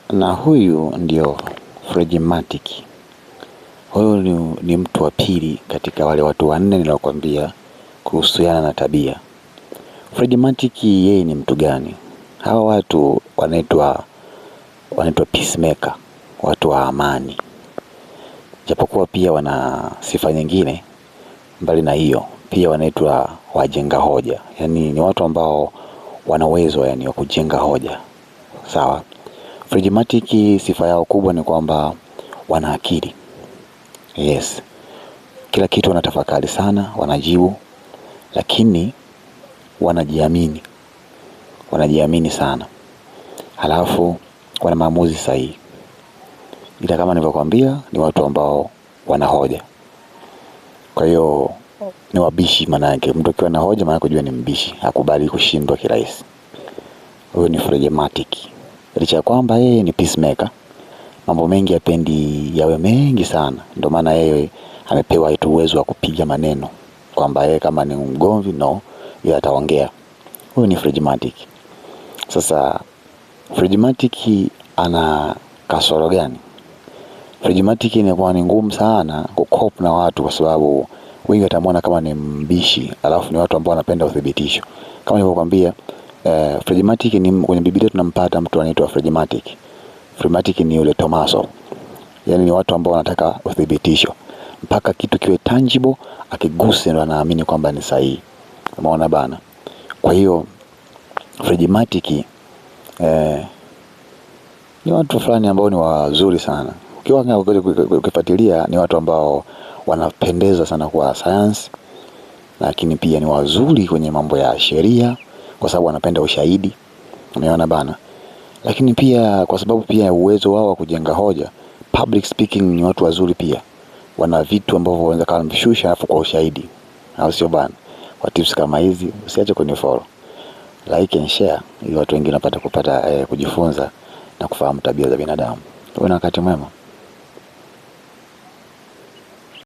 Na huyu ndio Phlegmatic. Huyu ni mtu wa pili katika wale watu wanne niliokuambia kuhusiana na tabia. Phlegmatic yeye ni mtu gani? Hawa watu wanaitwa peacemaker, watu wa amani. Japokuwa pia wana sifa nyingine mbali na hiyo, pia wanaitwa wajenga hoja. Yaani ni watu ambao wana uwezo wa kujenga hoja. Sawa? Phlegmatic sifa yao kubwa ni kwamba wana akili. Yes. Kila kitu wanatafakari sana, wanajibu, lakini wanajiamini. Wanajiamini sana. Halafu wana maamuzi sahihi. Ila kama nilivyokuambia ni watu ambao wana hoja. Kwa hiyo ni wabishi manake. Mtu akiwa na hoja maana kujua ni mbishi, hakubali kushindwa kirahisi. Huyo ni Phlegmatic. Licha kwamba yeye ni peacemaker, mambo mengi hapendi yawe mengi sana. Ndio maana yeye amepewa itu uwezo wa kupiga maneno. Kwamba yeye kama ni mgomvi yeye ataongea. Huyo ni Phlegmatic. Sasa Phlegmatic ana kasoro gani? Phlegmatic inakuwa ni ngumu sana kucope na watu kwa sababu wengi watamwona kama ni mbishi, alafu ni watu ambao wanapenda uthibitisho. Kama nilivyokuambia, Phlegmatic ni kwenye Biblia tunampata mtu anaitwa Phlegmatic. Phlegmatic ni yule Tomaso. Yaani ni watu ambao wanataka uthibitisho. Mpaka kitu kiwe tangible, akiguse ndo anaamini kwamba ni sahihi. Umeona bana? Kwa hiyo Phlegmatic ni watu fulani ambao ni wazuri sana. Ukifuatilia ni watu ambao wanapendeza sana kwa science, lakini pia ni wazuri kwenye mambo ya sheria kwa sababu wanapenda ushahidi. Umeona bana? Lakini pia kwa sababu pia uwezo wao wa kujenga hoja, public speaking ni watu wazuri pia. Wana vitu ambavyo wanaweza kumshusha alafu kwa ushahidi. Au sio bana? Kwa tips kama hizi usiache kunifollow. Like and share ili watu wengine wapate kujifunza na kufahamu tabia za binadamu. Uwe na wakati mwema.